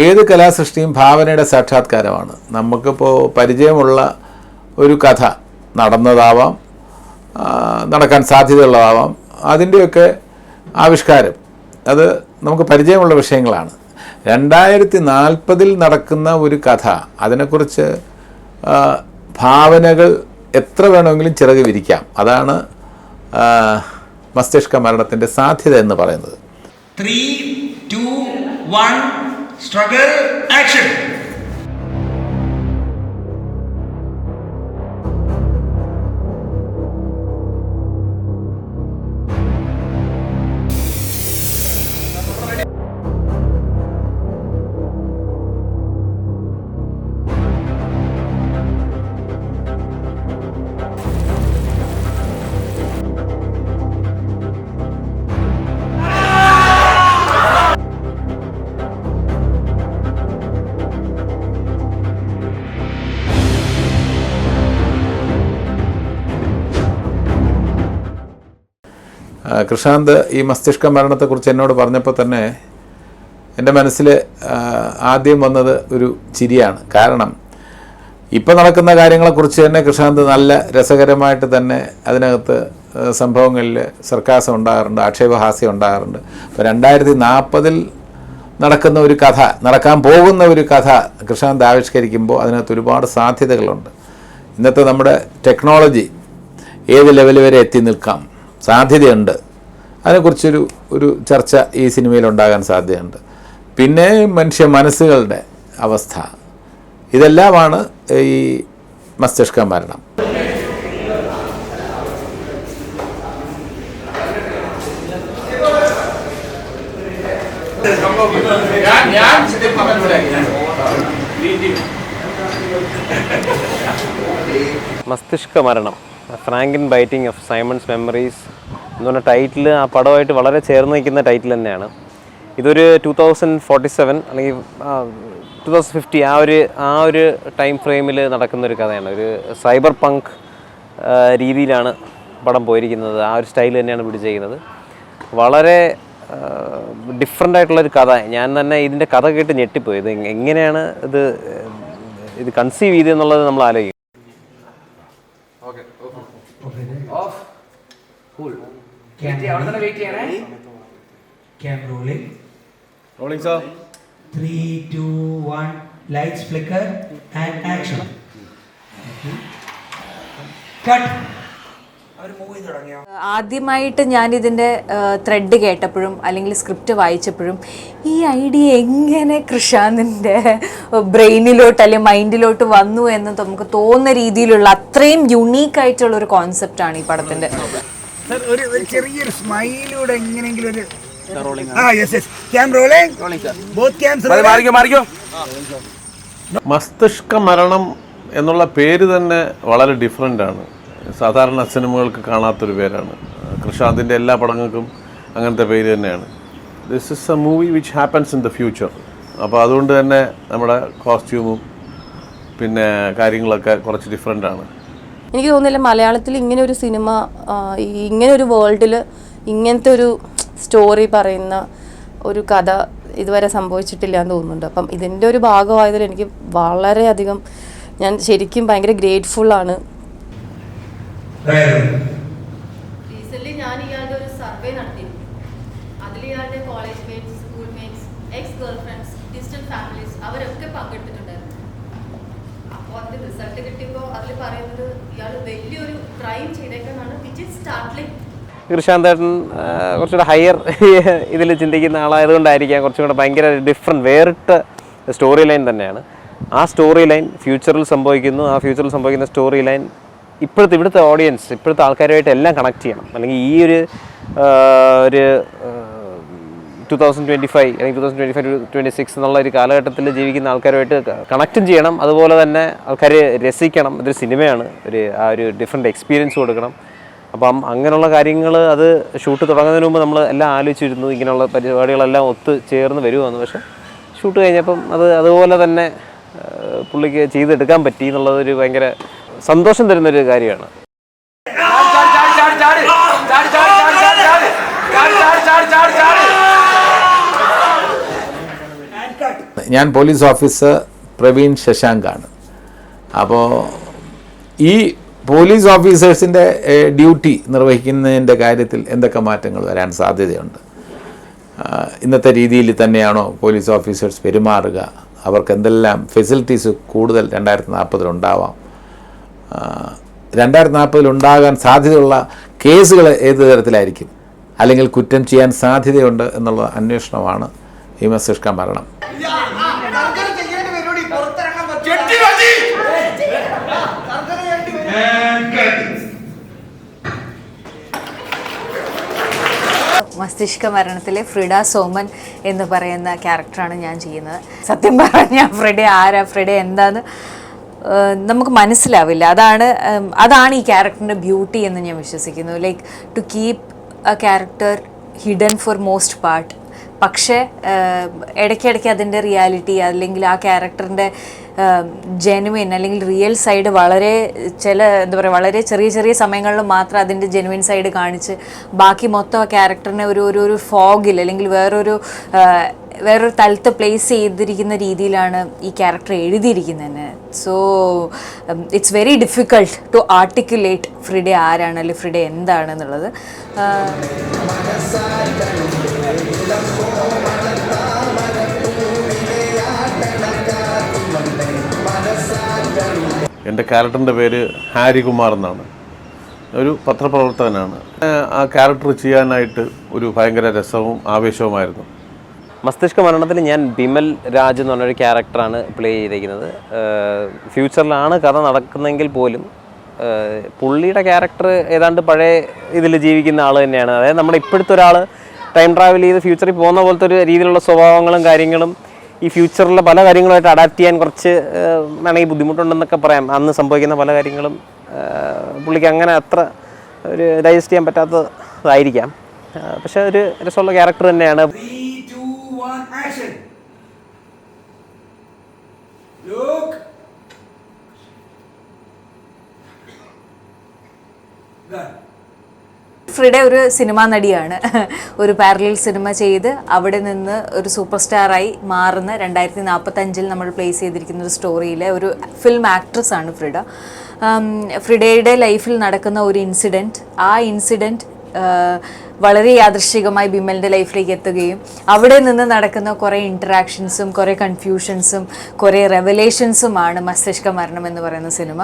ഏത് കലാസൃഷ്ടിയും ഭാവനയുടെ സാക്ഷാത്കാരമാണ്. നമുക്കിപ്പോൾ പരിചയമുള്ള ഒരു കഥ നടന്നതാവാം, നടക്കാൻ സാധ്യതയുള്ളതാവാം, അതിൻ്റെയൊക്കെ ആവിഷ്കാരം അത് നമുക്ക് പരിചയമുള്ള വിഷയങ്ങളാണ്. 2040 നടക്കുന്ന ഒരു കഥ, അതിനെക്കുറിച്ച് ഭാവനകൾ എത്ര വേണമെങ്കിലും ചിറക് വിരിക്കാം. അതാണ് മസ്തിഷ്ക മരണത്തിൻ്റെ സാധ്യത എന്ന് പറയുന്നത്. 3, 2, 1 struggle action. കൃഷാന്ത് ഈ മസ്തിഷ്ക മരണത്തെക്കുറിച്ച് എന്നോട് പറഞ്ഞപ്പോൾ തന്നെ എൻ്റെ മനസ്സിൽ ആദ്യം വന്നത് ഒരു ചിരിയാണ്. കാരണം ഇപ്പോൾ നടക്കുന്ന കാര്യങ്ങളെക്കുറിച്ച് തന്നെ കൃഷാന്ത് നല്ല രസകരമായിട്ട് തന്നെ അതിനകത്ത് സംഭവങ്ങളിൽ സർക്കാസം ഉണ്ടാകാറുണ്ട്, ആക്ഷേപഹാസ്യം ഉണ്ടാകാറുണ്ട്. അപ്പോൾ 2040 നടക്കുന്ന ഒരു കഥ, നടക്കാൻ പോകുന്ന ഒരു കഥ കൃഷാന്ത് ആവിഷ്കരിക്കുമ്പോൾ അതിനകത്ത് ഒരുപാട് സാധ്യതകളുണ്ട്. ഇന്നത്തെ നമ്മുടെ ടെക്നോളജി ഏത് ലെവൽ വരെ എത്തി നിൽക്കാം, സാധ്യതയുണ്ട്. അതിനെക്കുറിച്ചൊരു ചർച്ച ഈ സിനിമയിൽ ഉണ്ടാകാൻ സാധ്യതയുണ്ട്. പിന്നെ മനുഷ്യ മനസ്സുകളുടെ അവസ്ഥ, ഇതെല്ലാമാണ് ഈ മസ്തിഷ്ക മരണം. മസ്തിഷ്ക മരണം, ഫ്രാങ്കിൻ ബൈറ്റിംഗ് ഓഫ് സൈമൺസ് മെമ്മറീസ് എന്ന് പറഞ്ഞ ടൈറ്റിൽ ആ പടമായിട്ട് വളരെ ചേർന്ന് നിൽക്കുന്ന ടൈറ്റിൽ തന്നെയാണ്. ഇതൊരു 2047 അല്ലെങ്കിൽ 2050 ആ ഒരു ടൈം ഫ്രെയിമിൽ നടക്കുന്നൊരു കഥയാണ്. ഒരു സൈബർ പങ്ക് രീതിയിലാണ് പടം പോയിരിക്കുന്നത്. ആ ഒരു സ്റ്റൈൽ തന്നെയാണ് പിടിച്ചിരിക്കുന്നത്. വളരെ ഡിഫറെൻ്റ് ആയിട്ടുള്ളൊരു കഥ. ഞാൻ തന്നെ ഇതിൻ്റെ കഥ കേട്ട് ഞെട്ടിപ്പോയി. ഇത് എങ്ങനെയാണ് ഇത് കൺസീവ് ചെയ്തെന്നുള്ളത് നമ്മൾ ആലോചിക്കും. Cam rolling. Rolling, sir. 3, 2, 1. Lights flicker and action. Cut. ആദ്യമായിട്ട് ഞാനിതിൻ്റെ ത്രെഡ് കേട്ടപ്പോഴും അല്ലെങ്കിൽ സ്ക്രിപ്റ്റ് വായിച്ചപ്പോഴും ഈ ഐഡിയ എങ്ങനെ കൃഷാന്തിൻ്റെ ബ്രെയിനിലോട്ട് അല്ലെങ്കിൽ മൈൻഡിലോട്ട് വന്നു എന്ന് നമുക്ക് തോന്നുന്ന രീതിയിലുള്ള അത്രയും യുണീക്കായിട്ടുള്ള ഒരു കോൺസെപ്റ്റാണ് ഈ പടത്തിൻ്റെ. ഒരു ചെറിയൊരു സ്മൈലൂടെ എങ്ങനെയെങ്കിലും ഒരു മസ്തിഷ്ക മരണം എന്നുള്ള പേര് തന്നെ വളരെ ഡിഫറെൻ്റ് ആണ്. സാധാരണ സിനിമകൾക്ക് കാണാത്തൊരു പേരാണ്. കൃഷാന്തിൻ്റെ എല്ലാ പടങ്ങൾക്കും അങ്ങനത്തെ പേര് തന്നെയാണ്. This is A movie which happens in the future. അപ്പോൾ അതുകൊണ്ട് തന്നെ നമ്മുടെ കോസ്റ്റ്യൂമും പിന്നെ കാര്യങ്ങളൊക്കെ കുറച്ച് ഡിഫറെൻ്റ് ആണ്. എനിക്ക് തോന്നുന്നില്ല മലയാളത്തിൽ ഇങ്ങനെ ഒരു സിനിമ, ഇങ്ങനെ ഒരു വേൾഡിൽ ഇങ്ങനത്തെ ഒരു സ്റ്റോറി പറയുന്ന ഒരു കഥ ഇതുവരെ സംഭവിച്ചിട്ടില്ല എന്ന് തോന്നുന്നുണ്ട്. അപ്പം ഇതിൻ്റെ ഒരു ഭാഗമായതിൽ എനിക്ക് വളരെയധികം, ഞാൻ ശരിക്കും ഭയങ്കര ഗ്രേറ്റ്ഫുള്ളാണ്. റീസെന്റ് ഞാൻ ഇയാളുടെ ഒരു സർവേ നടത്തിയിരുന്നു. അതിൽ ഇയാളുടെ college mates, school mates, ex girl friends, distant families അവരൊക്കെ പങ്കെടുത്തിട്ടുണ്ടായിരുന്നു. അപ്പോൾ അതിന്റെ റിസൾട്ട് കിട്ടിയപ്പോൾ അതിൽ പറയുന്നത് ഇയാൾ വലിയൊരു ക്രൈം ചെയ്തേക്കാന്നാണ്, വിച്ച് ഇസ് സ്റ്റാർട്ട്ലിംഗ്. കൃഷാന്തേട്ടൻ കുറച്ചുകൂടെ ഹയർ ഇതിൽ ചിന്തിക്കുന്ന ആളായതുകൊണ്ടായിരിക്കാം കുറച്ചുകൂടെ ഭയങ്കര ഡിഫറെൻറ്റ് വേറിട്ട സ്റ്റോറി ലൈൻ തന്നെയാണ്. ആ സ്റ്റോറി ലൈൻ ഫ്യൂച്ചറിൽ സംഭവിക്കുന്നു. ആ ഫ്യൂച്ചറിൽ സംഭവിക്കുന്ന സ്റ്റോറി ലൈൻ ഇവിടുത്തെ ഓഡിയൻസ്, ഇപ്പോഴത്തെ ആൾക്കാരുമായിട്ട് എല്ലാം കണക്ട് ചെയ്യണം. അല്ലെങ്കിൽ ഈ ഒരു 2025 അല്ലെങ്കിൽ 2025-26 എന്നുള്ള ഒരു കാലഘട്ടത്തിൽ ജീവിക്കുന്ന ആൾക്കാരുമായിട്ട് കണക്റ്റും ചെയ്യണം. അതുപോലെ തന്നെ ആൾക്കാർ രസിക്കണം. ഇതൊരു സിനിമയാണ്, ആ ഒരു ഡിഫറെൻറ്റ് എക്സ്പീരിയൻസ് കൊടുക്കണം. അപ്പം അങ്ങനെയുള്ള കാര്യങ്ങൾ അത് ഷൂട്ട് തുടങ്ങുന്നതിന് മുമ്പ് നമ്മൾ എല്ലാം ആലോചിച്ചിരുന്നു, ഇങ്ങനെയുള്ള പരിപാടികളെല്ലാം ഒത്ത് ചേർന്ന് വരുമെന്ന്. പക്ഷേ ഷൂട്ട് കഴിഞ്ഞപ്പം അതുപോലെ തന്നെ പുള്ളിക്ക് ചെയ്തെടുക്കാൻ പറ്റി എന്നുള്ളതൊരു ഭയങ്കര സന്തോഷം തരുന്നൊരു കാര്യമാണ്. ഞാൻ പോലീസ് ഓഫീസർ പ്രവീൺ ശശാങ്കാണ്. അപ്പോൾ ഈ പോലീസ് ഓഫീസേഴ്സിൻ്റെ ഡ്യൂട്ടി നിർവഹിക്കുന്നതിൻ്റെ കാര്യത്തിൽ എന്തൊക്കെ മാറ്റങ്ങൾ വരാൻ സാധ്യതയുണ്ട്? ഇന്നത്തെ രീതിയിൽ തന്നെയാണോ പോലീസ് ഓഫീസേഴ്സ് പെരുമാറുക? അവർക്ക് എന്തെല്ലാം ഫെസിലിറ്റീസ് കൂടുതൽ 2040 ഉണ്ടാവാം? 2040 ഉണ്ടാകാൻ സാധ്യതയുള്ള കേസുകൾ ഏത് തരത്തിലായിരിക്കും, അല്ലെങ്കിൽ കുറ്റം ചെയ്യാൻ സാധ്യതയുണ്ട് എന്നുള്ള അന്വേഷണമാണ് ഈ മസ്തിഷ്ക മരണം. മസ്തിഷ്ക മരണത്തിലെ ഫ്രിഡ സോമൻ എന്ന് പറയുന്ന ക്യാരക്ടറാണ് ഞാൻ ചെയ്യുന്നത്. സത്യം പറഞ്ഞാൽ ഫ്രിഡ ആരാ, ഫ്രിഡ എന്താന്ന് നമുക്ക് മനസ്സിലാവില്ല. അതാണ് ഈ ക്യാരക്ടറിൻ്റെ ബ്യൂട്ടി എന്ന് ഞാൻ വിശ്വസിക്കുന്നു. Like to keep a character hidden for most part. പക്ഷേ ഇടയ്ക്കിടയ്ക്ക് അതിൻ്റെ റിയാലിറ്റി അല്ലെങ്കിൽ ആ ക്യാരക്ടറിൻ്റെ ജെനുവിൻ അല്ലെങ്കിൽ റിയൽ സൈഡ് വളരെ വളരെ ചെറിയ ചെറിയ സമയങ്ങളിൽ മാത്രം അതിൻ്റെ ജെനുവിൻ സൈഡ് കാണിച്ച് ബാക്കി മൊത്തം ആ ക്യാരക്ടറിനെ ഒരു ഫോഗിൽ അല്ലെങ്കിൽ വേറൊരു തലത്ത് പ്ലേസ് ചെയ്തിരിക്കുന്ന രീതിയിലാണ് ഈ ക്യാരക്ടർ എഴുതിയിരിക്കുന്നത്. So it's very difficult to articulate Frida ആരാണ് അല്ലെങ്കിൽ ഫ്രിഡ എന്താണെന്നുള്ളത്. എൻ്റെ ക്യാരക്ടറിൻ്റെ പേര് ഹാരികുമാർ എന്നാണ്. ഒരു പത്രപ്രവർത്തകനാണ്. ആ ക്യാരക്ടർ ചെയ്യാനായിട്ട് ഒരു ഭയങ്കര രസവും ആവേശവുമായിരുന്നു. മസ്തിഷ്ക മരണത്തിൽ ഞാൻ ബിമൽ രാജ് എന്ന് പറഞ്ഞൊരു ക്യാരക്ടറാണ് പ്ലേ ചെയ്തിരിക്കുന്നത്. ഫ്യൂച്ചറിലാണ് കഥ നടക്കുന്നതെങ്കിൽ പോലും പുള്ളിയുടെ ക്യാരക്ടർ ഏതാണ്ട് പഴയ ഇതിൽ ജീവിക്കുന്ന ആൾ തന്നെയാണ്. അതായത് നമ്മുടെ ഇപ്പോഴത്തെ ഒരാൾ ടൈം ട്രാവൽ ചെയ്ത് ഫ്യൂച്ചറിൽ പോകുന്ന പോലത്തെ ഒരു രീതിയിലുള്ള സ്വഭാവങ്ങളും കാര്യങ്ങളും ഈ ഫ്യൂച്ചറിലെ പല കാര്യങ്ങളുമായിട്ട് അഡാപ്റ്റ് ചെയ്യാൻ കുറച്ച് വേണമെങ്കിൽ ബുദ്ധിമുട്ടുണ്ടെന്നൊക്കെ പറയാം. അന്ന് സംഭവിക്കുന്ന പല കാര്യങ്ങളും പുള്ളിക്ക് അങ്ങനെ അത്ര ഒരു ഡൈജസ്റ്റ് ചെയ്യാൻ പറ്റാത്തതായിരിക്കാം. പക്ഷെ ഒരു രസമുള്ള ക്യാരക്ടർ തന്നെയാണ്. 3, 2, 1, action. Look. Done. ഫ്രിഡ ഒരു സിനിമാ നടിയാണ്. ഒരു പാരലൽ സിനിമ ചെയ്ത് അവിടെ നിന്ന് ഒരു സൂപ്പർ സ്റ്റാറായി മാറുന്ന 2045 നമ്മൾ പ്ലേസ് ചെയ്തിരിക്കുന്ന ഒരു സ്റ്റോറിയിലെ ഒരു ഫിലിം ആക്ട്രസ് ആണ് ഫ്രിഡ. ഫ്രിഡയുടെ ലൈഫിൽ നടക്കുന്ന ഒരു ഇൻസിഡൻറ്റ്, ആ ഇൻസിഡൻറ്റ് വളരെ യാദൃശ്ചികമായി ബിമലിൻ്റെ ലൈഫിലേക്ക് എത്തുകയും അവിടെ നിന്ന് നടക്കുന്ന കുറേ ഇൻറ്ററാക്ഷൻസും കുറേ കൺഫ്യൂഷൻസും കുറേ റെവലേഷൻസുമാണ് മസ്തിഷ്ക മരണം എന്ന് പറയുന്ന സിനിമ.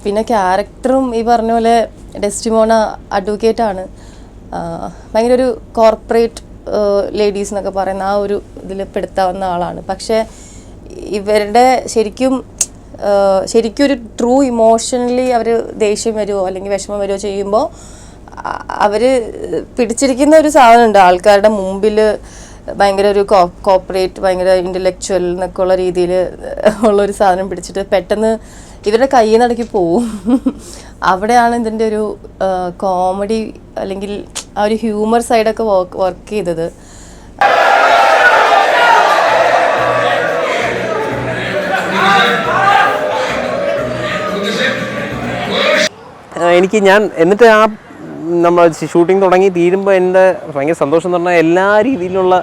പിന്നെ ക്യാരക്ടറും ഈ പറഞ്ഞ പോലെ ഡെസ്റ്റിമോണ അഡ്വക്കേറ്റാണ്. ഭയങ്കര ഒരു കോർപ്പറേറ്റ് ലേഡീസ് എന്നൊക്കെ പറയുന്ന ആ ഒരു ഇതിൽ പെടുത്താവുന്ന ആളാണ്. പക്ഷേ ഇവരുടെ ശരിക്കും ഒരു ട്രൂ ഇമോഷണലി അവർ ദേഷ്യം വരുമോ അല്ലെങ്കിൽ വിഷമം വരുമോ ചെയ്യുമ്പോൾ അവർ പിടിച്ചിരിക്കുന്ന ഒരു സാധനമുണ്ട് ആൾക്കാരുടെ മുമ്പിൽ. ഭയങ്കര ഒരു കോർപ്പറേറ്റ് ഭയങ്കര ഇൻ്റലക്ച്വൽ എന്നൊക്കെ ഉള്ള രീതിയിൽ ഉള്ളൊരു സാധനം പിടിച്ചിട്ട് പെട്ടെന്ന് ഇവരുടെ കയ്യിൽ നടക്കി പോവും. അവിടെയാണ് ഇതിൻ്റെ ഒരു കോമഡി അല്ലെങ്കിൽ ആ ഒരു ഹ്യൂമർ സൈഡൊക്കെ വർക്ക് ചെയ്തത്. എന്നിട്ട് ആ നമ്മൾ ഷൂട്ടിംഗ് തുടങ്ങി തീരുമ്പോൾ എൻ്റെ ഭയങ്കര സന്തോഷം എന്ന് പറഞ്ഞാൽ എല്ലാ രീതിയിലുള്ള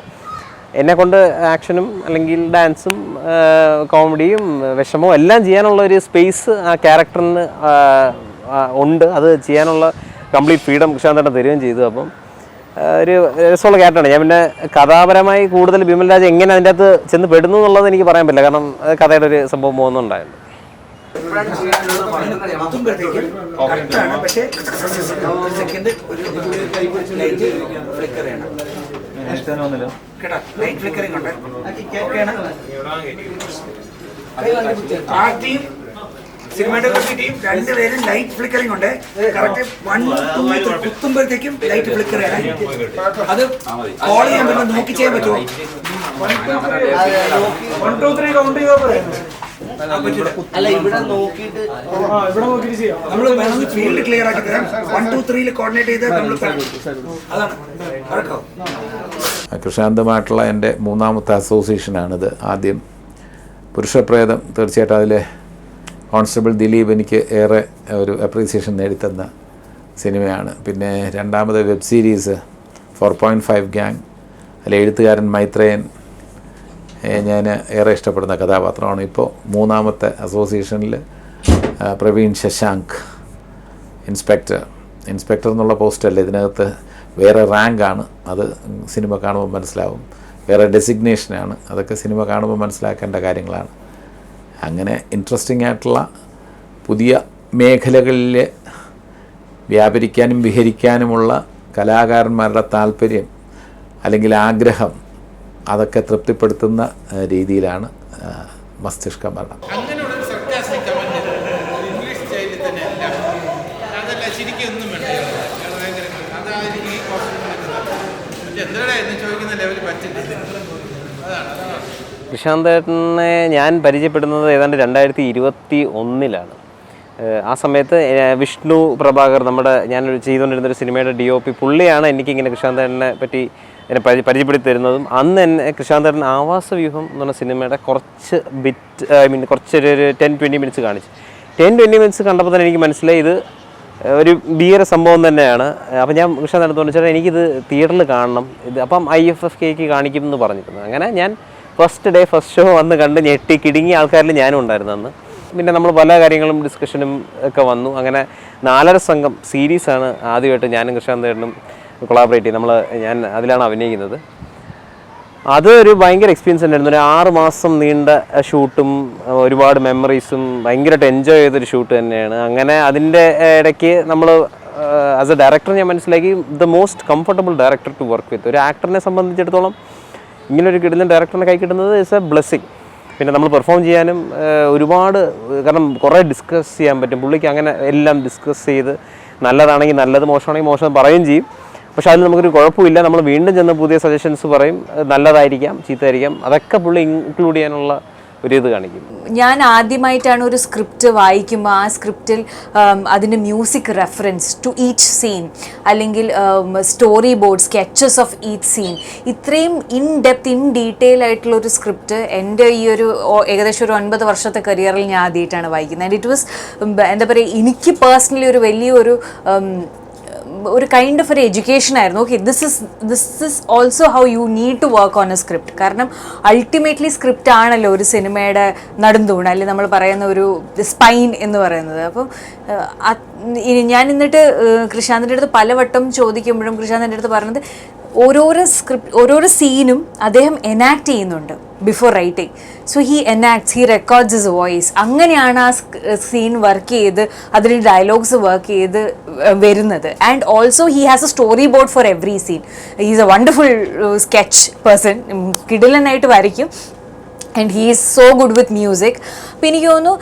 എന്നെക്കൊണ്ട് ആക്ഷനും അല്ലെങ്കിൽ ഡാൻസും കോമഡിയും വിഷമവും എല്ലാം ചെയ്യാനുള്ള ഒരു സ്പേസ് ആ ക്യാരക്ടറിന് ഉണ്ട്. അത് ചെയ്യാനുള്ള കംപ്ലീറ്റ് ഫ്രീഡം കൃഷ്ണാന്തേട്ടൻ തരികയും ചെയ്തു. അപ്പം ഒരു രസമുള്ള ക്യാരക്ടറാണ്. ഞാൻ പിന്നെ കഥാപരമായി കൂടുതൽ ബിമൽ രാജ് എങ്ങനെ അതിൻ്റെ അകത്ത് ചെന്ന് പെടുന്നു എന്നുള്ളത് എനിക്ക് പറയാൻ പറ്റില്ല. കാരണം കഥയുടെ ഒരു സംഭവം പോകുന്നുണ്ടായിരുന്നു. പക്ഷേ സെക്കൻഡ് ഒരു ലൈറ്റ് ഫ്ലിക്കർ ചെയ്യണം കേട്ടോ. ലൈറ്റ് ഫ്ലിക്കറിംഗ് ഉണ്ട്. ആ ടീം സിനിമാറ്റോഗ്രാഫി ടീം രണ്ടുപേരും ലൈറ്റ് ഫ്ലിക്കറിംഗ് ഉണ്ട്. കറക്റ്റ് 1, 2, 3 കുത്തുമ്പോഴത്തേക്കും ലൈറ്റ് ഫ്ലിക്കർ ചെയ്യണം. അത് കോൾ ചെയ്യാൻ പറ്റുമ്പോൾ നോക്കി ചെയ്യാൻ പറ്റുമോ? 1, 2, 3 കൗണ്ട് ചെയ്യുക. അല്ല ഇവിടെ നോക്കിയിട്ട് നമ്മൾ വേണമെങ്കിൽ ഫീൽഡ് ക്ലിയർ ആക്കി തരാം. 1, 2, 3 കോർഡിനേറ്റ് ചെയ്ത് നമ്മൾ അതാണ്. കൃഷാന്തമായിട്ടുള്ള എൻ്റെ മൂന്നാമത്തെ അസോസിയേഷനാണിത്. ആദ്യം പുരുഷപ്രേതം, തീർച്ചയായിട്ടും അതിൽ കോൺസ്റ്റബിൾ ദിലീപ് എനിക്ക് ഏറെ ഒരു അപ്രീസിയേഷൻ നേടിത്തന്ന സിനിമയാണ്. പിന്നെ രണ്ടാമത് വെബ് സീരീസ് 4.5 ഗ്യാങ്, അതിലെ എഴുത്തുകാരൻ മൈത്രേയൻ ഞാൻ ഏറെ ഇഷ്ടപ്പെടുന്ന കഥാപാത്രമാണ്. ഇപ്പോൾ മൂന്നാമത്തെ അസോസിയേഷനിൽ പ്രവീൺ ശശാങ്ക്, ഇൻസ്പെക്ടർ എന്നുള്ള പോസ്റ്റല്ല, ഇതിനകത്ത് വേറെ റാങ്കാണ്, അത് സിനിമ കാണുമ്പോൾ മനസ്സിലാവും. വേറെ ഡെസിഗ്നേഷനാണ്, അതൊക്കെ സിനിമ കാണുമ്പോൾ മനസ്സിലാക്കേണ്ട കാര്യങ്ങളാണ്. അങ്ങനെ ഇൻട്രസ്റ്റിംഗ് ആയിട്ടുള്ള പുതിയ മേഖലകളിൽ വ്യാപരിക്കാനും വിഹരിക്കാനുമുള്ള കലാകാരന്മാരുടെ താല്പര്യം അല്ലെങ്കിൽ ആഗ്രഹം, അതൊക്കെ തൃപ്തിപ്പെടുത്തുന്ന രീതിയിലാണ് മസ്തിഷ്ക മരണം. അങ്ങനെയുള്ള സർക്കാസ്റ്റിക് കമന്റ് ഇംഗ്ലീഷ് സ്റ്റൈലിൽ തന്നെ അല്ല, അതല്ല ശരിക്കും ഒന്നും വേണ്ട, അതായിരിക്കും ഈ കോസ്റ്റ്യൂം എന്താണ് എന്ന് ചോദിക്കുന്ന ലെവലിൽ പറ്റില്ല. അതാണ് കൃഷാന്തേട്ടനെ ഞാൻ പരിചയപ്പെടുന്നത് ഏതാണ്ട് 2021 ആ സമയത്ത് വിഷ്ണു പ്രഭാകർ, നമ്മുടെ ഞാനൊരു ചെയ്തുകൊണ്ടിരുന്നൊരു സിനിമയുടെ DOP, പുള്ളിയാണ് എനിക്കിങ്ങനെ കൃഷാന്തേട്ടനെ പറ്റി എന്നെ പരിചയപ്പെടുത്തി തരുന്നതും. അന്ന് എന്നെ കൃഷാന്തേട്ടൻ ആവാസവ്യൂഹം എന്ന് പറഞ്ഞ സിനിമയുടെ കുറച്ച് കുറച്ചൊരു 10-20 മിനിറ്റ്സ് കാണിച്ചു. 10-20 മിനിറ്റ്സ് കണ്ടപ്പോൾ തന്നെ എനിക്ക് മനസ്സിലായി ഇത് ഒരു ഭീകര സംഭവം തന്നെയാണ്. അപ്പം ഞാൻ കൃഷാന്തേട്ടൻ തോന്നിച്ചാൽ എനിക്കിത് തിയേറ്ററിൽ കാണണം, ഇത് അപ്പം IFFKക്ക് കാണിക്കും എന്ന് പറഞ്ഞിരുന്നു. അങ്ങനെ ഞാൻ ഫസ്റ്റ് ഷോ വന്ന് കണ്ട് ഞെട്ടി കിടുങ്ങിയ ആൾക്കാരിൽ ഞാനും ഉണ്ടായിരുന്നു അന്ന്. പിന്നെ നമ്മൾ പല കാര്യങ്ങളും ഡിസ്കഷനും ഒക്കെ വന്നു. അങ്ങനെ 4.5 സംഘം സീരീസാണ് ആദ്യമായിട്ട് ഞാനും കൃഷാന്തേട്ടനും കൊളാബറേറ്റ് ചെയ്ത് ഞാൻ അതിലാണ് അഭിനയിക്കുന്നത്. അത് ഒരു ഭയങ്കര എക്സ്പീരിയൻസ് ഉണ്ടായിരുന്നു. ഒരു 6 മാസം നീണ്ട ഷൂട്ടും ഒരുപാട് മെമ്മറീസും ഭയങ്കരമായിട്ട് എൻജോയ് ചെയ്തൊരു ഷൂട്ട് തന്നെയാണ്. അങ്ങനെ അതിൻ്റെ ഇടയ്ക്ക് നമ്മൾ ആസ് എ ഡയറക്ടർ ഞാൻ മനസ്സിലാക്കി the most comfortable director to work with. ഒരു ആക്ടറിനെ സംബന്ധിച്ചിടത്തോളം ഇങ്ങനൊരു കിട്ടുന്ന ഡയറക്ടറിനെ കൈ കിട്ടുന്നത് ഇസ് എ ബ്ലെസ്സിങ്. പിന്നെ നമ്മൾ പെർഫോം ചെയ്യാനും ഒരുപാട്, കാരണം കുറേ ഡിസ്കസ് ചെയ്യാൻ പറ്റും. പുള്ളിക്ക് അങ്ങനെ എല്ലാം ഡിസ്കസ് ചെയ്ത് നല്ലതാണെങ്കിൽ നല്ലത്, മോശമാണെങ്കിൽ മോശം പറയുകയും ചെയ്യും. പക്ഷെ അതിൽ നമുക്കൊരു കുഴപ്പമില്ല, നമ്മൾ വീണ്ടും ചെന്ന് പുതിയ സജഷൻസ് പറയും, നല്ലതായിരിക്കാം ചീത്തയായിരിക്കാം, അതൊക്കെ പുള്ളി ഇൻക്ലൂഡ് ചെയ്യാനുള്ള ഒരു ഇത് കാണിക്കും. ഞാൻ ആദ്യമായിട്ടാണ് ഒരു സ്ക്രിപ്റ്റ് വായിക്കുമ്പോൾ ആ സ്ക്രിപ്റ്റിൽ അതിൻ്റെ music reference to each scene, അല്ലെങ്കിൽ storyboard sketches of each scene, ഇത്രയും ഇൻ ഡെപ്ത് ഇൻ ഡീറ്റെയിൽ ആയിട്ടുള്ളൊരു സ്ക്രിപ്റ്റ് എൻ്റെ ഈ ഒരു ഏകദേശം ഒരു 9 വർഷത്തെ കരിയറിൽ ഞാൻ ആദ്യമായിട്ടാണ് വായിക്കുന്നത്. ആൻഡ് ഇറ്റ് വാസ് എന്താ പറയുക, എനിക്ക് പേഴ്സണലി ഒരു വലിയൊരു ഒരു കൈൻഡ് ഓഫ് ഒരു എഡ്യൂക്കേഷൻ ആയിരുന്നു. Okay, this is also how you need to work on a script. കാരണം അൾട്ടിമേറ്റ്ലി സ്ക്രിപ്റ്റ് ആണല്ലോ ഒരു സിനിമയുടെ നടുന്തൂണ്, അല്ലെങ്കിൽ നമ്മൾ പറയുന്ന ഒരു സ്പൈൻ എന്ന് പറയുന്നത്. അപ്പം ഞാൻ എന്നിട്ട് കൃഷാന്തിൻ്റെ അടുത്ത് പലവട്ടം ചോദിക്കുമ്പോഴും കൃഷാന്തിൻ്റെ അടുത്ത് പറഞ്ഞത് ഓരോരോ സീനും അദ്ദേഹം എനാക്ട് ചെയ്യുന്നുണ്ട് before writing. So he records his voice. അങ്ങനെയാണ് ആ സീൻ വർക്ക് ചെയ്ത് അതിൽ ഡയലോഗ്സ് വർക്ക് ചെയ്ത് വരുന്നത്. And also he has a storyboard for every scene. He is a wonderful sketch person, കിടിലനായിട്ട് വരയ്ക്കും. And he is so good with music. അപ്പോൾ എനിക്ക് തോന്നുന്നു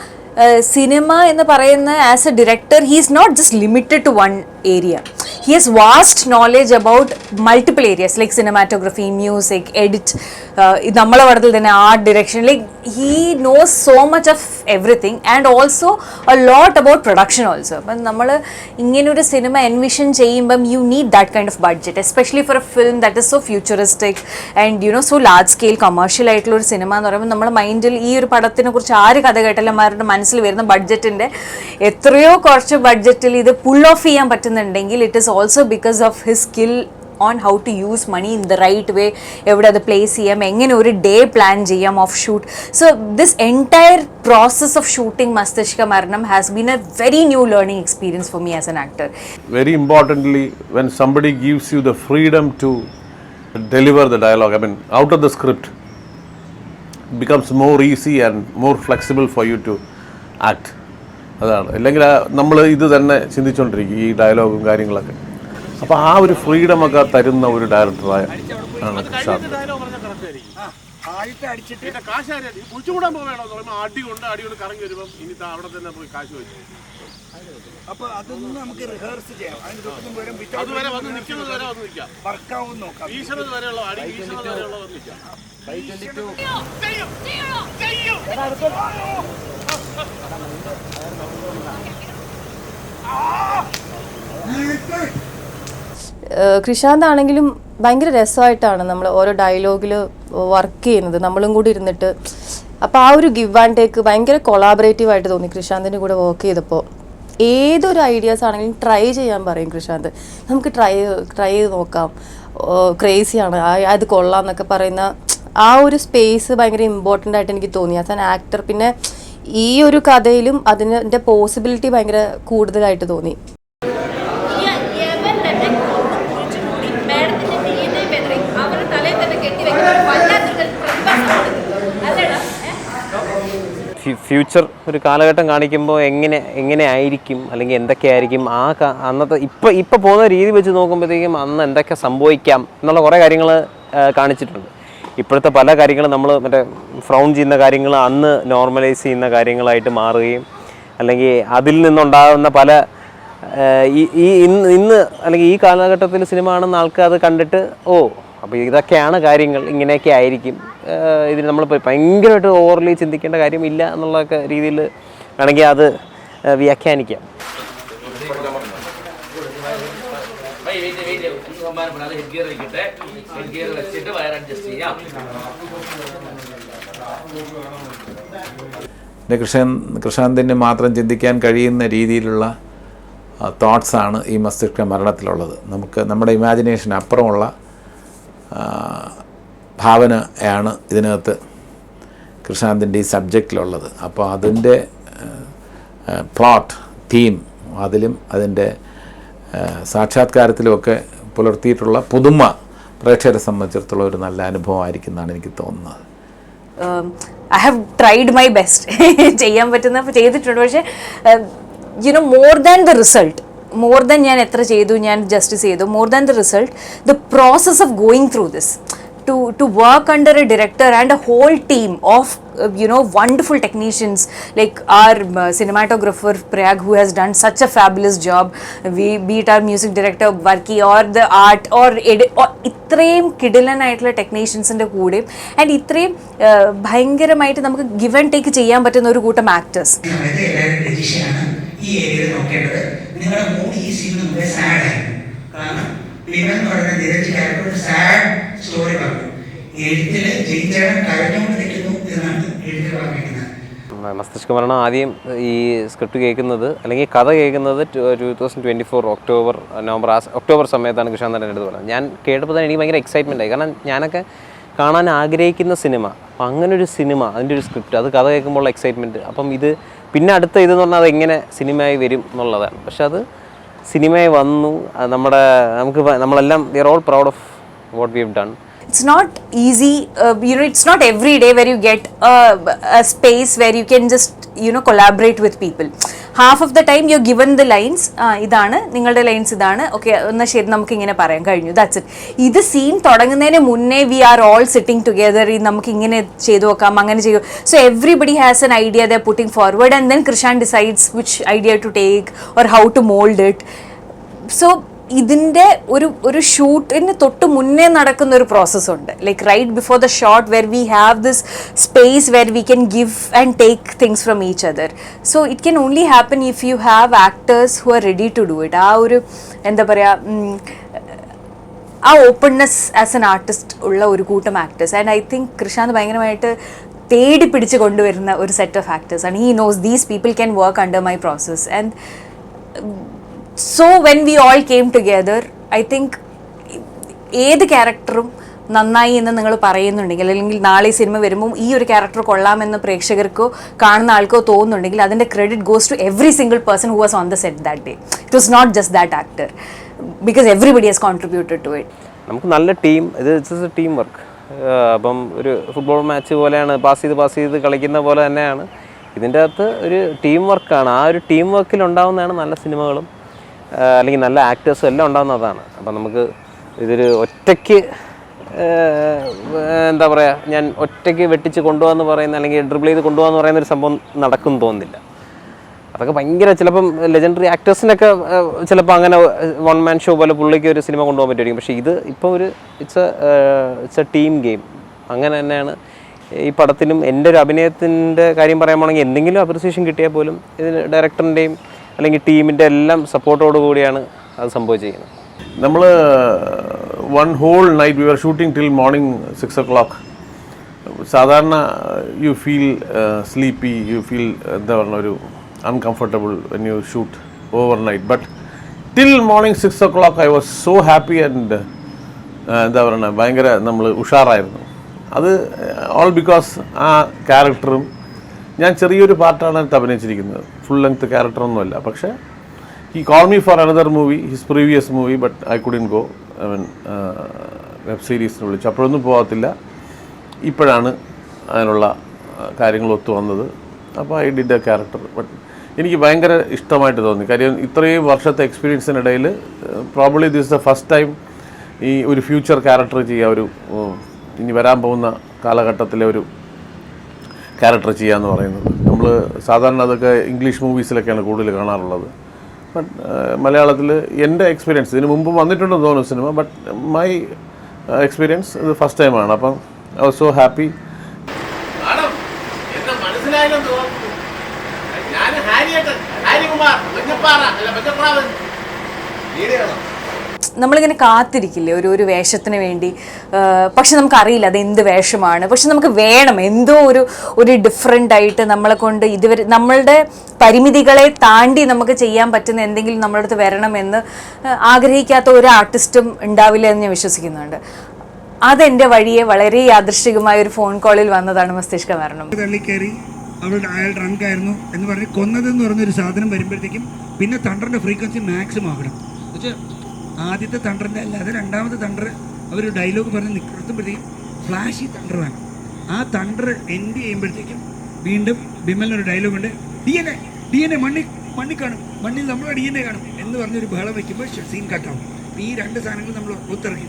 സിനിമ എന്ന് പറയുന്ന as a director he is not just limited to one area. He has vast knowledge about multiple areas like cinematography, music, edit, നമ്മളെ പടത്തിൽ തന്നെ art direction. Like he knows so much of everything and also a lot about production also. അപ്പം നമ്മൾ ഇങ്ങനൊരു cinema envision ചെയ്യുമ്പം you need that kind of budget, especially for a film that is so futuristic and so large scale commercial ആയിട്ടുള്ള ഒരു cinema എന്ന് പറയുമ്പോൾ നമ്മുടെ മൈൻഡിൽ ഈ ഒരു പടത്തിനെ കുറിച്ച് ആര് കഥ കേട്ടാലും അവരുടെ മനസ്സിൽ വരുന്ന ബഡ്ജറ്റിൻ്റെ എത്രയോ കുറച്ച് ബഡ്ജറ്റിൽ ഇത് പുൾ ഓഫ് ചെയ്യാൻ പറ്റുന്നുണ്ടെങ്കിൽ it is also because of his skill on how to use money in the right way, എവിടെ അത് പ്ലേസ് ചെയ്യാം, എങ്ങനെ ഒരു ഡേ പ്ലാൻ ചെയ്യാം of shoot. So this entire process of shooting മസ്തിഷ്ക മരണം has been A very new learning experience for me as an actor. Very importantly, when somebody gives you the freedom to deliver the dialogue, I mean out of the script, it becomes more easy and more flexible for you to act. അതാണ്. അല്ലെങ്കിൽ നമ്മൾ ഇത് തന്നെ ചിന്തിച്ചുകൊണ്ടിരിക്കും ഈ ഡയലോഗും കാര്യങ്ങളൊക്കെ. അപ്പോൾ ആ ഒരു ഫ്രീഡമൊക്കെ തരുന്ന ഒരു ഡയറക്ടറായ ആണ് കൃഷാന്ത്. കുഴിച്ചുകൂടാൻ പോവേണോ അടി കൊണ്ട് കറങ്ങി വരുമ്പോൾ ഇനി അവിടെ തന്നെ പോയി കാശ് വെച്ചു. അപ്പൊ അതൊന്നും നമുക്ക് റിഹേഴ്സ് ചെയ്യാം. അതുവരെ വന്ന് നിൽക്കുന്നത് വരെ വന്ന് നിൽക്കാം, വർക്കാവും നോക്കാം. വീശുന്നത് വരെയുള്ള അടി, വീശുന്നത് വരെയുള്ള വന്ന് നിൽക്കാം. കൃഷാന്ത് ആണെങ്കിലും ഭയങ്കര രസമായിട്ടാണ് നമ്മൾ ഓരോ ഡയലോഗിൽ വർക്ക് ചെയ്യുന്നത്. നമ്മളും കൂടി ഇരുന്നിട്ട് അപ്പോൾ ആ ഒരു ഗിവ് ആൻഡ് ടേക്ക് ഭയങ്കര കൊളാബറേറ്റീവ് ആയിട്ട് തോന്നി കൃഷാന്തിൻ്റെ കൂടെ വർക്ക് ചെയ്തപ്പോൾ. ഏതൊരു ഐഡിയാസ് ആണെങ്കിലും ട്രൈ ചെയ്യാൻ പറയും കൃഷാന്ത്. നമുക്ക് ട്രൈ ചെയ്ത് നോക്കാം, ക്രേസിയാണ്, അത് കൊള്ളാം എന്നൊക്കെ പറയുന്ന ആ ഒരു സ്പേസ് ഭയങ്കര ഇമ്പോർട്ടൻ്റ് ആയിട്ട് എനിക്ക് തോന്നി ആസ് ആൻ ആക്ടർ. പിന്നെ ഈ ഒരു കഥയിലും അതിൻ്റെ പോസിബിലിറ്റി ഭയങ്കര കൂടുതലായിട്ട് തോന്നി. ഫ്യൂച്ചർ ഒരു കാലഘട്ടം കാണിക്കുമ്പോൾ എങ്ങനെ ആയിരിക്കും അല്ലെങ്കിൽ എന്തൊക്കെയായിരിക്കും അന്നത്തെ ഇപ്പം പോകുന്ന രീതി വെച്ച് നോക്കുമ്പോഴത്തേക്കും അന്ന് എന്തൊക്കെ സംഭവിക്കാം എന്നുള്ള കുറേ കാര്യങ്ങൾ കാണിച്ചിട്ടുണ്ട്. ഇപ്പോഴത്തെ പല കാര്യങ്ങളും നമ്മൾ മറ്റേ ഫ്രൗൺ ചെയ്യുന്ന കാര്യങ്ങൾ അന്ന് നോർമലൈസ് ചെയ്യുന്ന കാര്യങ്ങളായിട്ട് മാറുകയും അല്ലെങ്കിൽ അതിൽ നിന്നുണ്ടാകുന്ന പല ഇന്ന് അല്ലെങ്കിൽ ഈ കാലഘട്ടത്തിൽ സിനിമ ആണെന്ന് ആൾക്കാർ അത് കണ്ടിട്ട് അപ്പോൾ ഇതൊക്കെയാണ് കാര്യങ്ങൾ, ഇങ്ങനെയൊക്കെ ആയിരിക്കും, ഇതിന് നമ്മൾ ഭയങ്കരമായിട്ട് ഓവർലി ചിന്തിക്കേണ്ട കാര്യമില്ല എന്നുള്ളതൊക്കെ രീതിയിൽ വേണമെങ്കിൽ അത് വ്യാഖ്യാനിക്കാം. കൃഷാന്തിന് മാത്രം ചിന്തിക്കാൻ കഴിയുന്ന രീതിയിലുള്ള തോട്ട്സാണ് ഈ മസ്തിഷ്ക മരണത്തിലുള്ളത്. നമുക്ക് നമ്മുടെ ഇമാജിനേഷൻ അപ്പുറമുള്ള ഭാവനയാണ് ഇതിനകത്ത് കൃഷാന്തിൻ്റെ ഈ സബ്ജക്റ്റിലുള്ളത്. അപ്പോൾ അതിൻ്റെ പ്ലോട്ട് തീം അതിലും അതിൻ്റെ സാക്ഷാത്കാരത്തിലുമൊക്കെ പുലർത്തിയിട്ടുള്ള പുതുമ പ്രേക്ഷകരെ സംബന്ധിച്ചിടത്തോളം ഒരു നല്ല അനുഭവമായിരിക്കും എന്നാണ് എനിക്ക് തോന്നുന്നത്. I have tried my best. ചെയ്യാൻ പറ്റുന്ന ചെയ്തിട്ടുണ്ട്. പക്ഷേ more than the result, more than ഞാൻ എത്ര ചെയ്തു, ഞാൻ ജസ്റ്റിസ് ചെയ്തു, more than the result, the process of going through this, to work under a director and a whole team of wonderful technicians like our cinematographer Prayag, who has done such a fabulous job, be it our music director Varki or the art or ഇത്രയും കിടിലനായിട്ടുള്ള ടെക്നീഷ്യൻസിൻ്റെ കൂടെ and ഇത്രയും ഭയങ്കരമായിട്ട് നമുക്ക് give and take ചെയ്യാൻ പറ്റുന്ന ഒരു കൂട്ടം actors. ഈ ഏരിയയിൽ നോക്കേണ്ടത് നിങ്ങളുടെ മൂഡ് ഈ സീനിൽ സാഡായിരുന്നു. കാരണം എന്ന് പറയുന്ന നിരഞ്ജ് ക്യാരക്ടർ ഒരു സാഡ് സ്റ്റോറി പറഞ്ഞു. എഴുത്തില് ജയിച്ചേടൻ കരഞ്ഞുകൊണ്ട് നിൽക്കുന്നു എന്നാണ് എഴുത്തിൽ പറഞ്ഞിരിക്കുന്നത്. മസ്തിഷ്ക മരണം ആദ്യം ഈ സ്ക്രിപ്റ്റ് കേൾക്കുന്നത് അല്ലെങ്കിൽ കഥ കേൾക്കുന്നത് 2024 ഒക്ടോബർ സമയത്താണ് കൃഷാന്തൻ എൻ്റെ അടുത്ത് പറഞ്ഞത്. ഞാൻ കേട്ടപ്പോൾ തന്നെ എനിക്ക് ഭയങ്കര എക്സൈറ്റ്മെൻ്റ് ആയി. കാരണം ഞാനൊക്കെ കാണാൻ ആഗ്രഹിക്കുന്ന സിനിമ, അപ്പം അങ്ങനൊരു സിനിമ, അതിൻ്റെ ഒരു സ്ക്രിപ്റ്റ്, അത് കഥ കേൾക്കുമ്പോൾ എക്സൈറ്റ്മെൻറ്റ്. അപ്പം ഇത് പിന്നെ അടുത്ത ഇതെന്ന് പറഞ്ഞാൽ അത് എങ്ങനെ സിനിമയായി വരും എന്നുള്ളതാണ്. പക്ഷെ അത് സിനിമയായി വന്നു. നമ്മളെല്ലാം we are all proud of what we have done. It's not easy, it's not every day where you get a space where you can just collaborate with people. Half of the time you're given the lines, idana ningalde lines idana, okay enna sheri namukku ingane parayan kazhinju, that's it. Idu scene thodangunnene munne we are all sitting together, namukku ingane cheyidu nokkam angane cheyu. So everybody has an idea they're putting forward and then Krishan decides which idea to take or how to mold it. So ഇതിൻ്റെ ഒരു ഷൂട്ടിന് തൊട്ട് മുന്നേ നടക്കുന്ന ഒരു process ഉണ്ട്, like right before the shot where we have this space where we can give and take things from each other. So it can only happen if you have actors who are ready to do it. ആ ഒരു എന്താ പറയുക, ആ openness as an artist ഉള്ള ഒരു കൂട്ടം actors. And I think Krishanth ഭയങ്കരമായിട്ട് തേടി പിടിച്ച് കൊണ്ടുവരുന്ന ഒരു സെറ്റ് ഓഫ് ആക്ടേഴ്സ് ആണ്. He nose these people can work under my process. And so when we all came together, I think ഏത് ക്യാരക്ടറും നന്നായി എന്ന് നിങ്ങൾ പറയുന്നുണ്ടെങ്കിൽ അല്ലെങ്കിൽ നാളെ സിനിമ വരുമ്പോൾ ഈ ഒരു ക്യാരക്ടർ കൊള്ളാമെന്ന് പ്രേക്ഷകർക്കോ കാണുന്ന ആൾക്കോ തോന്നുന്നുണ്ടെങ്കിൽ അതിൻ്റെ credit goes to every single person who was on the set that day. It was not just that actor, because everybody has contributed to it. നമുക്ക് നല്ല team, it's a team work. അപ്പം ഒരു football match പോലെയാണ്, pass ചെയ്ത് കളിക്കുന്ന പോലെ തന്നെയാണ് ഇതിൻ്റെ അകത്ത് ഒരു ടീം വർക്കാണ്. ആ ഒരു ടീം വർക്കിൽ ഉണ്ടാകുന്നതാണ് നല്ല സിനിമകളും അല്ലെങ്കിൽ നല്ല ആക്ടേഴ്സും എല്ലാം ഉണ്ടാകുന്നതാണ്. അപ്പം നമുക്ക് ഇതൊരു ഒറ്റയ്ക്ക് എന്താ പറയുക, ഞാൻ ഒറ്റയ്ക്ക് വെട്ടിച്ച് കൊണ്ടുപോകാന്ന് പറയുന്ന അല്ലെങ്കിൽ ഡ്രിബിൾ ചെയ്ത് കൊണ്ടുപോകാന്ന് പറയുന്ന ഒരു സംഭവം നടക്കുമെന്ന് തോന്നുന്നില്ല. അതൊക്കെ ഭയങ്കര ചിലപ്പം ലെജൻഡറി ആക്ടേഴ്സിനൊക്കെ ചിലപ്പോൾ അങ്ങനെ വൺ മാൻ ഷോ പോലെ പുള്ളിക്ക് ഒരു സിനിമ കൊണ്ടുപോകാൻ പറ്റുമായിരിക്കും. പക്ഷേ ഇത് ഇപ്പോൾ ഒരു ഇറ്റ്സ് എ ടീം ഗെയിം. അങ്ങനെ തന്നെയാണ് ഈ പടത്തിനും. എൻ്റെ ഒരു അഭിനയത്തിൻ്റെ കാര്യം പറയാൻ പോകണമെങ്കിൽ എന്തെങ്കിലും അപ്രിസിയേഷൻ കിട്ടിയാൽ പോലും ഇതിന് ഡയറക്ടറിൻ്റെയും അല്ലെങ്കിൽ ടീമിൻ്റെ എല്ലാം സപ്പോർട്ടോടു കൂടിയാണ് അത് സംഭവിച്ചിരിക്കുന്നത്. നമ്മൾ 1 whole night we were shooting till morning 6 o'clock. സാധാരണ you feel sleepy, you feel എന്താ പറയുക ഒരു uncomfortable when you shoot over night. But till morning 6 o'clock I was so happy and എന്താ പറയുക ഭയങ്കര നമ്മൾ ഉഷാറായിരുന്നു. അത് ഓൾ ബിക്കോസ് ആ ക്യാരക്ടറും ഞാൻ ചെറിയൊരു പാർട്ടാണ് അതിനകത്ത് അഭിനയിച്ചിരിക്കുന്നത്, ഫുൾ ലെങ്ത് ക്യാരക്ടറൊന്നുമല്ല. പക്ഷേ he called me for another movie, his previous movie, but I couldn't go. I mean, web സീരീസിന് വിളിച്ചു, അപ്പോഴൊന്നും പോകത്തില്ല. ഇപ്പോഴാണ് അതിനുള്ള കാര്യങ്ങൾ ഒത്തു വന്നത്. അപ്പോൾ I did a character. But എനിക്ക് ഭയങ്കര ഇഷ്ടമായിട്ട് തോന്നി. കാര്യം ഇത്രയും വർഷത്തെ എക്സ്പീരിയൻസിനിടയിൽ probably this the first time ഈ ഒരു ഫ്യൂച്ചർ ക്യാരക്ടർ ചെയ്യുക, ഒരു ഇനി വരാൻ പോകുന്ന കാലഘട്ടത്തിലെ ഒരു ക്യാരക്ടർ ചെയ്യുക എന്ന് പറയുന്നത്. നമ്മൾ സാധാരണ അതൊക്കെ ഇംഗ്ലീഷ് മൂവീസിലൊക്കെയാണ് കൂടുതൽ കാണാറുള്ളത്. ബട്ട് മലയാളത്തിൽ എൻ്റെ എക്സ്പീരിയൻസ് ഇതിന് മുമ്പ് വന്നിട്ടുണ്ടെന്ന് തോന്നുന്നു സിനിമ, ബട്ട് മൈ എക്സ്പീരിയൻസ് ഇത് ഫസ്റ്റ് ടൈമാണ്. അപ്പം ഐ വാസ് സോ ഹാപ്പി. നമ്മളിങ്ങനെ കാത്തിരിക്കില്ലേ ഒരു വേഷത്തിന് വേണ്ടി, പക്ഷെ നമുക്കറിയില്ല അത് എന്ത് വേഷമാണ്, പക്ഷെ നമുക്ക് വേണം എന്തോ ഒരു ഡിഫറെൻ്റ് ആയിട്ട് നമ്മളെ കൊണ്ട് ഇതുവരെ നമ്മളുടെ പരിമിതികളെ താണ്ടി നമുക്ക് ചെയ്യാൻ പറ്റുന്ന എന്തെങ്കിലും നമ്മുടെ അടുത്ത് വരണമെന്ന് ആഗ്രഹിക്കാത്ത ഒരു ആർട്ടിസ്റ്റും ഉണ്ടാവില്ല എന്ന് ഞാൻ വിശ്വസിക്കുന്നുണ്ട്. അതെൻ്റെ വഴിയെ വളരെ യാദൃശ്ചികമായ ഒരു ഫോൺ കോളിൽ വന്നതാണ് മസ്തിഷ്ക മരണം. തള്ളിക്കയറി അവളുടെ അയാൾ ഡ്രങ്കായിരുന്നു എന്ന് പറഞ്ഞ് കൊന്നതെന്ന് പറഞ്ഞൊരു സാധനം വരുമ്പോഴത്തേക്കും പിന്നെ തണ്ടറിൻ്റെ ഫ്രീക്വൻസി മാക്സിമം ആകണം. പക്ഷേ ആദ്യത്തെ തണ്ടറിൻ്റെ അല്ലാതെ രണ്ടാമത്തെ തണ്ടർ അവർ ഡയലോഗ് പറഞ്ഞ് നിർത്തുമ്പോഴത്തേക്കും ഫ്ലാഷി തണ്ടർ വേണം. ആ തണ്ടർ എൻഡ് ചെയ്യുമ്പോഴത്തേക്കും വീണ്ടും ബിമലിനൊരു ഡയലോഗുണ്ട്, ഡി എൻ എ മണ്ണിൽ കാണും, മണ്ണിൽ നമ്മുടെ DNA കാണും എന്ന് പറഞ്ഞൊരു ബഹളം വയ്ക്കുമ്പോൾ സീൻ കട്ടാവും. ഈ രണ്ട് സാധനങ്ങൾ നമ്മൾ ഒത്തിറക്കി.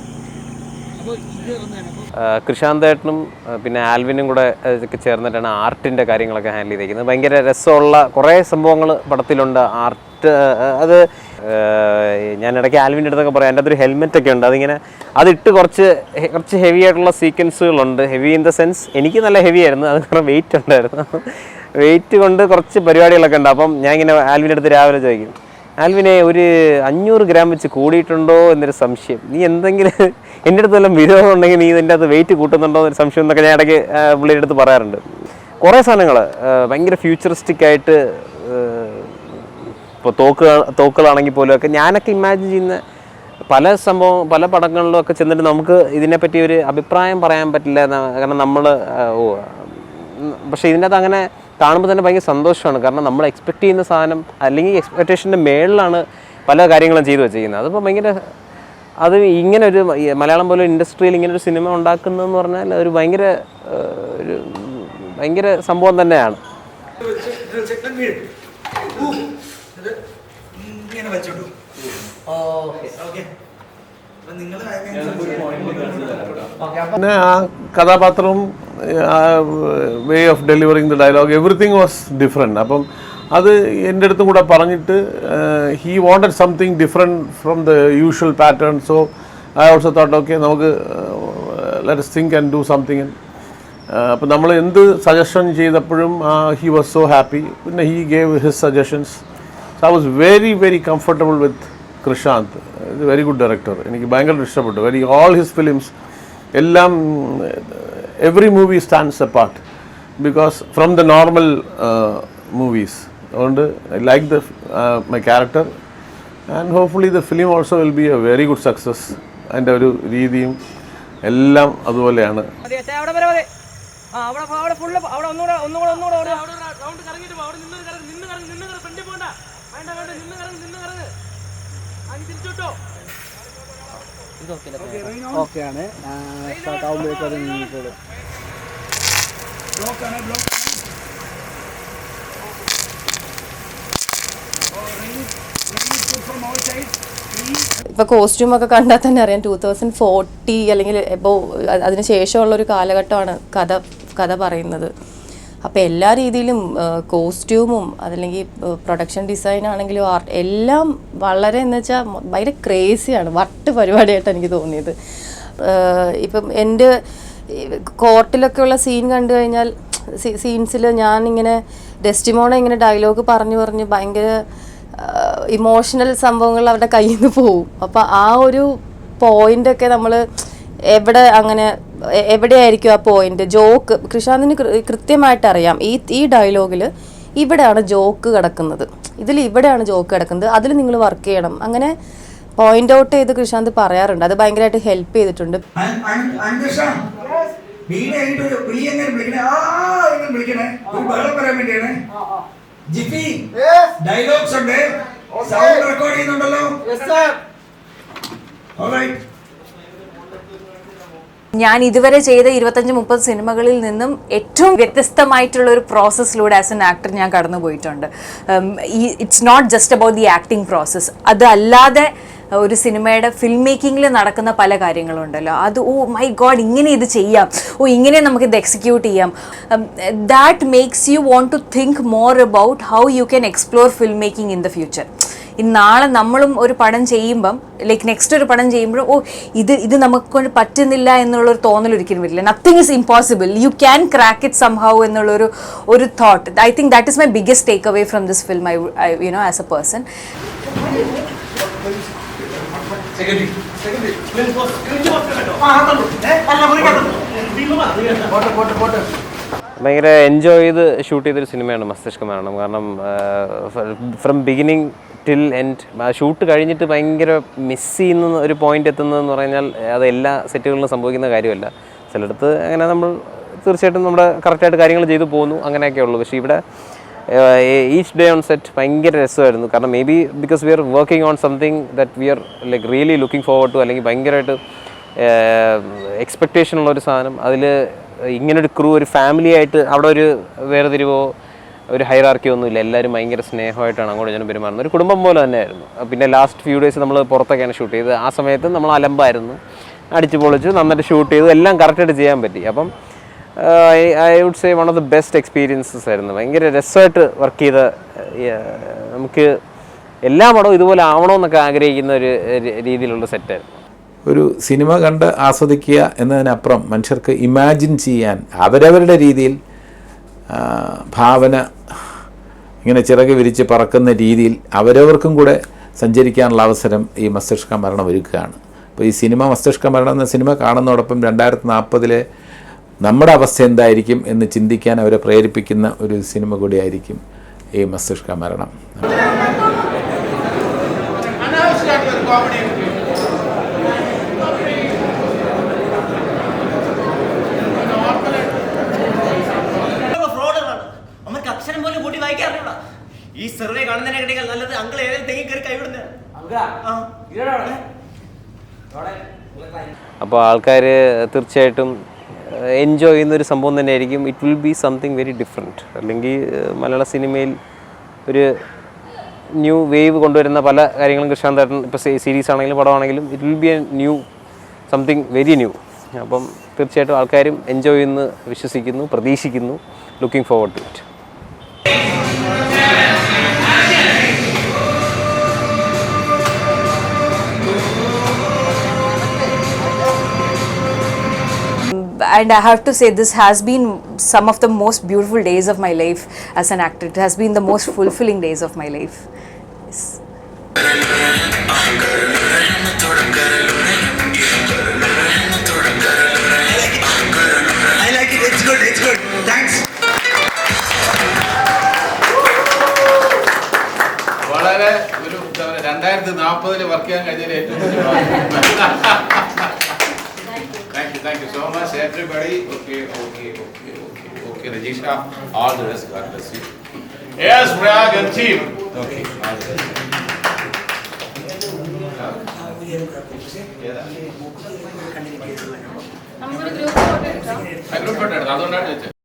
അപ്പോൾ ഇത് ഒന്നാണ്. കൃഷാന്തേട്ടനും പിന്നെ ആൽവിനും കൂടെ ഒക്കെ ചേർന്നിട്ടാണ് ആർട്ടിൻ്റെ കാര്യങ്ങളൊക്കെ ഹാൻഡിൽ ചെയ്തിരിക്കുന്നത്. ഭയങ്കര രസമുള്ള കുറേ സംഭവങ്ങൾ പടത്തിലുണ്ട്. ആർട്ട് അത് ഞാൻ ഇടയ്ക്ക് ആൽവിൻ്റെ അടുത്തൊക്കെ പറയാം, എൻ്റെ അതൊരു ഹെൽമെറ്റൊക്കെ ഉണ്ട്, അതിങ്ങനെ അതിട്ട് കുറച്ച് ഹെവി ആയിട്ടുള്ള സീക്വൻസുകളുണ്ട്. ഹെവി ഇൻ ദ സെൻസ് എനിക്ക് നല്ല ഹെവി ആയിരുന്നു, അത് കാരണം വെയിറ്റ് ഉണ്ടായിരുന്നു. വെയിറ്റ് കൊണ്ട് കുറച്ച് പരിപാടികളൊക്കെ ഉണ്ട്. അപ്പം ഞാൻ ഇങ്ങനെ ആൽവിൻ്റെ അടുത്ത് രാവിലെ ചോദിക്കും, ആൽവിനെ ഒരു 500 ഗ്രാം വെച്ച് കൂടിയിട്ടുണ്ടോ എന്നൊരു സംശയം, നീ എന്തെങ്കിലും എൻ്റെ അടുത്ത് വല്ലതും വിരോധം ഉണ്ടെങ്കിൽ നീ ഇതിൻ്റെ അകത്ത് വെയിറ്റ് കൂട്ടുന്നുണ്ടോ എന്നൊരു സംശയം എന്നൊക്കെ ഞാൻ ഇടയ്ക്ക് പുള്ളിയുടെ അടുത്ത് പറയാറുണ്ട്. കുറേ സാധനങ്ങൾ ഭയങ്കര ഫ്യൂച്ചറിസ്റ്റിക് ആയിട്ട്, ഇപ്പോൾ തോക്കുകളാണെങ്കിൽ പോലും ഒക്കെ ഞാനൊക്കെ ഇമാജിൻ ചെയ്യുന്ന പല പടങ്ങളിലും ഒക്കെ ചെന്നിട്ട് നമുക്ക് ഇതിനെപ്പറ്റി ഒരു അഭിപ്രായം പറയാൻ പറ്റില്ല. കാരണം നമ്മൾ പക്ഷേ ഇതിൻ്റെ അകത്ത് അങ്ങനെ കാണുമ്പോൾ തന്നെ ഭയങ്കര സന്തോഷമാണ്. കാരണം നമ്മൾ എക്സ്പെക്റ്റ് ചെയ്യുന്ന സാധനം അല്ലെങ്കിൽ എക്സ്പെക്റ്റേഷൻ്റെ മേളിലാണ് പല കാര്യങ്ങളും ചെയ്തു വെച്ചിരിക്കുന്നത്. അതിപ്പോൾ ഭയങ്കര അത് ഇങ്ങനെ ഒരു മലയാളം പോലെ ഇൻഡസ്ട്രിയിൽ ഇങ്ങനെ ഒരു സിനിമ ഉണ്ടാക്കുന്നതെന്ന് പറഞ്ഞാൽ ഒരു ഭയങ്കര സംഭവം തന്നെയാണ്. പിന്നെ ആ കഥാപാത്രവും way of delivering the dialogue everything was different. അപ്പം അത് എൻ്റെ അടുത്തും കൂടെ പറഞ്ഞിട്ട് he wanted something different from the usual pattern. So I also thought okay നമുക്ക് let's think and do something. അപ്പം നമ്മൾ എന്ത് സജഷൻ ചെയ്തപ്പോഴും ഹി വാസ് സോ ഹാപ്പി. പിന്നെ he gave his suggestions. So I was very very comfortable with Krishand. Very good director. എനിക്ക് ഭയങ്കര ഇഷ്ടപ്പെട്ടു. All his films എല്ലാം every movie stands apart because from the normal movies. അതുകൊണ്ട് I like my character and hopefully the film also will be a very good success. അതിൻ്റെ ഒരു രീതിയും എല്ലാം അതുപോലെയാണ്. ഓക്കെയാണ് സ്റ്റാർട്ട് ആകുമ്പോഴേക്കും അത് നീങ്ങിക്കോളും. ഇപ്പോൾ കോസ്റ്റ്യൂമൊക്കെ കണ്ടാൽ തന്നെ അറിയാം 2040 അല്ലെങ്കിൽ ഇപ്പോൾ അതിന് ശേഷമുള്ളൊരു കാലഘട്ടമാണ് കഥ പറയുന്നത്. അപ്പോൾ എല്ലാ രീതിയിലും കോസ്റ്റ്യൂമും അതല്ലെങ്കിൽ പ്രൊഡക്ഷൻ ഡിസൈൻ ആണെങ്കിലും ആർട്ട് എല്ലാം വളരെ എന്ന് വെച്ചാൽ ഭയങ്കര ക്രേസിയാണ്. വട്ട് പരിപാടിയായിട്ട് എനിക്ക് തോന്നിയത്. ഇപ്പം എൻ്റെ കോർട്ടിലൊക്കെയുള്ള സീൻ കണ്ടു കഴിഞ്ഞാൽ സീൻസിൽ ഞാനിങ്ങനെ ഡെസ്റ്റിമോണെ ഇങ്ങനെ ഡയലോഗ് പറഞ്ഞ് ഭയങ്കര ഇമോഷണൽ സംഭവങ്ങൾ അവരുടെ കയ്യിൽ നിന്ന് പോവും. അപ്പോൾ ആ ഒരു പോയിൻ്റൊക്കെ നമ്മൾ എവിടെ അങ്ങനെ എവിടെയായിരിക്കും ആ പോയിന്റ്, ജോക്ക് കൃഷാന്തിന് കൃത്യമായിട്ട് അറിയാം. ഈ ഡയലോഗിൽ ഇവിടെയാണ് ജോക്ക് കിടക്കുന്നത്, ഇതിൽ ഇവിടെയാണ് ജോക്ക് കിടക്കുന്നത്, അതിൽ നിങ്ങൾ വർക്ക് ചെയ്യണം. അങ്ങനെ പോയിന്റ് ഔട്ട് ചെയ്ത് കൃഷാന്ത് പറയാറുണ്ട്. അത് ഭയങ്കരമായിട്ട് ഹെൽപ്പ് ചെയ്തിട്ടുണ്ട്. ഡയലോഗ്സ് ഉണ്ട്, സൗണ്ട് റെക്കോർഡ് ചെയ്യുന്നുണ്ടല്ലോ. ഞാൻ ഇതുവരെ ചെയ്ത 25-30 സിനിമകളിൽ നിന്നും ഏറ്റവും വ്യത്യസ്തമായിട്ടുള്ള ഒരു പ്രോസസ്സിലൂടെ ആസ് എൻ ആക്ടർ ഞാൻ കടന്നു പോയിട്ടുണ്ട്. It's not just about the acting process, അതല്ലാതെ ഒരു സിനിമയുടെ ഫിൽം മേക്കിങ്ങിൽ നടക്കുന്ന പല കാര്യങ്ങളുണ്ടല്ലോ, അത് ഓ മൈ ഗോഡ് ഇങ്ങനെ ഇത് ചെയ്യാം, ഓ ഇങ്ങനെ നമുക്കിത് എക്സിക്യൂട്ട് ചെയ്യാം. That makes you want to think more about how you can explore film making in the future. നാളെ നമ്മളും ഒരു പടം ചെയ്യുമ്പം ലൈക്ക് നെക്സ്റ്റ് ഒരു പടം ചെയ്യുമ്പോഴും ഓ ഇത് നമുക്ക് കൊണ്ട് പറ്റുന്നില്ല എന്നുള്ളൊരു തോന്നൽ ഒരിക്കലും വരില്ല. Nothing is impossible, you can crack it somehow എന്നുള്ളൊരു thought. I think that is my biggest take away from this film, you know as a person. ഭയങ്കര എൻജോയ് ചെയ്ത് ഷൂട്ട് ചെയ്തൊരു സിനിമയാണ് മസ്തിഷ്ക മരണം. കാരണം from beginning till end shoot കഴിഞ്ഞിട്ട് ഭയങ്കര miss ചെയ്യുന്ന ഒരു പോയിന്റ് എത്തുന്നതെന്ന് പറഞ്ഞാൽ അത് എല്ലാ സെറ്റുകളിലും സംഭവിക്കുന്ന കാര്യമല്ല. ചിലയിടത്ത് അങ്ങനെ നമ്മൾ തീർച്ചയായിട്ടും നമ്മുടെ കറക്റ്റായിട്ട് കാര്യങ്ങൾ ചെയ്തു പോകുന്നു, അങ്ങനെയൊക്കെ ഉള്ളൂ. പക്ഷേ ഇവിടെ ഈച്ച് ഡേ ഓൺ സെറ്റ് ഭയങ്കര രസമായിരുന്നു. കാരണം maybe because we are working on something that we are like really looking forward to, അല്ലെങ്കിൽ ഭയങ്കരമായിട്ട് എക്സ്പെക്റ്റേഷൻ ഉള്ളൊരു സാധനം. അതിൽ ഇങ്ങനൊരു ക്രൂ, ഒരു ഫാമിലി ആയിട്ട് അവിടെ ഒരു വേർതിരിവോ ഒരു ഹൈറാർക്കിയോ ഒന്നുമില്ല. എല്ലാവരും ഭയങ്കര സ്നേഹമായിട്ടാണ് അങ്ങോട്ട് ഞാൻ പെരുമാറുന്നത്. ഒരു കുടുംബം പോലെ തന്നെയായിരുന്നു. പിന്നെ ലാസ്റ്റ് ഫ്യൂ ഡേയ്സ് നമ്മൾ പുറത്തൊക്കെയാണ് ഷൂട്ട് ചെയ്തത്. ആ സമയത്ത് നമ്മൾ അലമ്പായിരുന്നു, അടിച്ചു പൊളിച്ചു, നന്നായിട്ട് ഷൂട്ട് ചെയ്തു, എല്ലാം കറക്റ്റായിട്ട് ചെയ്യാൻ പറ്റി. അപ്പം I would say one of the best experiences ആയിരുന്നു. ഭയങ്കര രസമായിട്ട് വർക്ക് ചെയ്ത, നമുക്ക് എല്ലാ പടവും ഇതുപോലെ ആവണമെന്നൊക്കെ ആഗ്രഹിക്കുന്ന ഒരു രീതിയിലുള്ള സെറ്റായിരുന്നു. ഒരു സിനിമ കണ്ട് ആസ്വദിക്കുക എന്നതിനപ്പുറം മനുഷ്യർക്ക് ഇമാജിൻ ചെയ്യാൻ അവരവരുടെ രീതിയിൽ ഭാവന ഇങ്ങനെ ചിറക് വിരിച്ച് പറക്കുന്ന രീതിയിൽ അവരവർക്കും കൂടെ സഞ്ചരിക്കാനുള്ള അവസരം ഈ മസ്തിഷ്ക മരണം ഒരുക്കുകയാണ്. അപ്പോൾ ഈ സിനിമ മസ്തിഷ്ക മരണം എന്ന സിനിമ കാണുന്നതോടൊപ്പം 2040 നമ്മുടെ അവസ്ഥ എന്തായിരിക്കും എന്ന് ചിന്തിക്കാൻ അവരെ പ്രേരിപ്പിക്കുന്ന ഒരു സിനിമ കൂടിയായിരിക്കും ഈ മസ്തിഷ്ക മരണം. ഈ സർവേ കാണുന്നതിനേക്കാൾ നല്ലത് അങ്കിൾ ഏതെങ്കിലും തെങ്ങി കയറി കൈവിടുന്ന. അപ്പോൾ ആൾക്കാർ തീർച്ചയായിട്ടും എൻജോയ് ചെയ്യുന്നൊരു സംഭവം തന്നെയായിരിക്കും. It will be something very different. അല്ലെങ്കിൽ മലയാള സിനിമയിൽ ഒരു ന്യൂ വേവ് കൊണ്ടുവരുന്ന പല കാര്യങ്ങളും കൃഷ്ണാന്തേട്ടൻ ഇപ്പോൾ സീരീസ് ആണെങ്കിലും പടമാണെങ്കിലും it will be a new something very new. അപ്പം തീർച്ചയായിട്ടും ആൾക്കാരും എൻജോയ് ചെയ്യുന്നു, വിശ്വസിക്കുന്നു, പ്രതീക്ഷിക്കുന്നു. Looking forward to it. And I have to say, this has been some of the most beautiful days of my life as an actor. It has been the most fulfilling days of my life. Yes. I like it. It's good. It's good. Thanks. വളരെ ഒരു 2040 work ചെയ്യാൻ കഴിഞ്ഞതിൽ ഏറ്റവും Thank you so much, everybody. Okay, Rajisha, all the rest, God bless you. Yes, Prayag and team. Okay, all the rest. നമുക്കൊരു group photo എടുക്കാം. I group photo, അതുകൊണ്ടാണ് ചോദിച്ചത്.